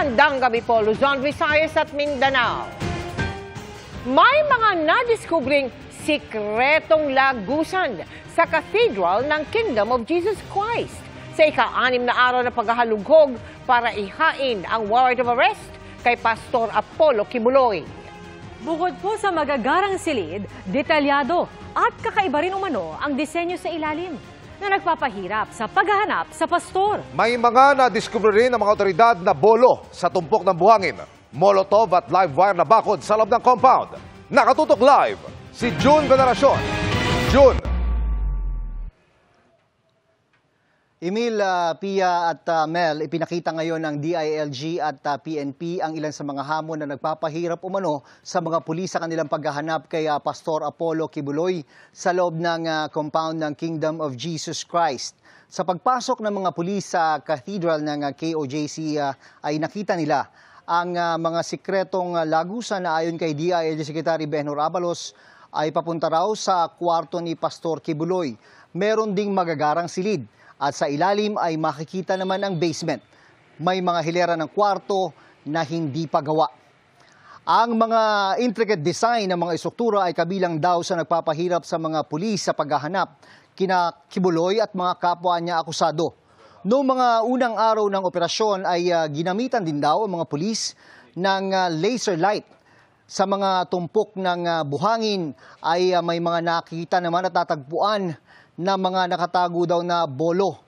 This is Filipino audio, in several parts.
Magandang gabi po, Luzon, Visayas at Mindanao. May mga nadiskubring sikretong lagusan sa Cathedral ng Kingdom of Jesus Christ sa ika-6 na araw na paghahalughog para ihain ang warrant of arrest kay Pastor Apollo Kibuloy. Bukod po sa magagarang silid, detalyado at kakaiba rin umano ang disenyo sa ilalim na nagpapahirap sa paghahanap sa pastor. May mga nadiskubre rin ng mga otoridad na bolo sa tumpok ng buhangin, molotov at live wire na bakod sa loob ng compound. Nakatutok live si June Veneracion. June. Emil, Pia at Mel, ipinakita ngayon ng DILG at PNP ang ilan sa mga hamon na nagpapahirap umano sa mga pulis sa kanilang paghahanap kay Pastor Apollo Kibuloy sa loob ng compound ng Kingdom of Jesus Christ. Sa pagpasok ng mga pulis sa cathedral ng KOJC ay nakita nila ang mga sikretong lagusan na ayon kay DILG Secretary Benhur Abalos ay papunta raw sa kwarto ni Pastor Kibuloy. Meron ding magagarang silid. At sa ilalim ay makikita naman ang basement. May mga hilera ng kwarto na hindi pa gawa. Ang mga intricate design ng mga istruktura ay kabilang daw sa nagpapahirap sa mga pulis sa paghahanap kina Kibuloy at mga kapwa niya akusado. Noong mga unang araw ng operasyon ay ginamitan din daw ang mga pulis ng laser light. Sa mga tumpok ng buhangin ay may mga nakikita naman at tatagpuan na mga nakatago daw na bolo.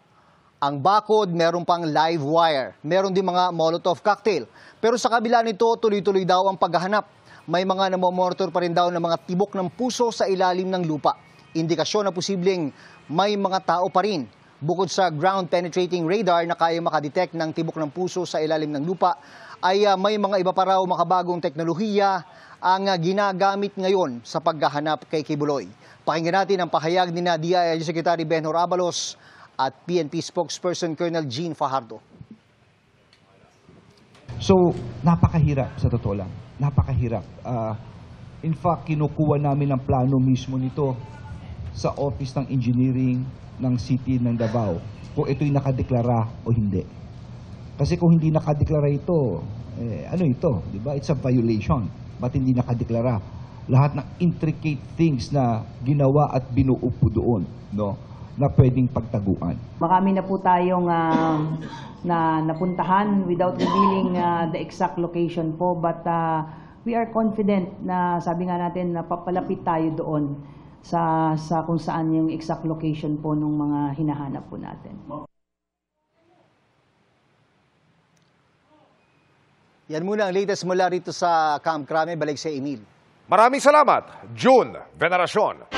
Ang bakod, meron pang live wire. Meron din mga Molotov cocktail. Pero sa kabila nito, tuloy-tuloy daw ang paghahanap. May mga namomonitor pa rin daw ng mga tibok ng puso sa ilalim ng lupa. Indikasyon na posibleng may mga tao pa rin. Bukod sa ground-penetrating radar na kaya makadetect ng tibok ng puso sa ilalim ng lupa, ay may mga iba pa raw makabagong teknolohiya ang ginagamit ngayon sa paghahanap kay Kibuloy. Pakinggan natin ang pahayag ni DILG Secretary Benhur Abalos at PNP spokesperson Colonel Jean Fajardo. So, napakahirap sa totoo lang. Napakahirap. In fact, kinukuha namin ang plano mismo nito sa Office ng Engineering ng City ng Davao kung ito'y nakadeklara o hindi. Kasi kung hindi nakadeklara ito, ano ito? Diba? It's a violation. Ba't hindi nakadeklara? Lahat ng intricate things na ginawa at binuo po doon, no, na pwedeng pagtaguan. Marami na po tayong na napuntahan without revealing the exact location po, but we are confident na sabi nga natin na papalapit tayo doon sa kung saan yung exact location po ng mga hinahanap po natin. Yan muna ang latest mula rito sa Camp Crame. Balik sa Emil. Maraming salamat, June Veneracion.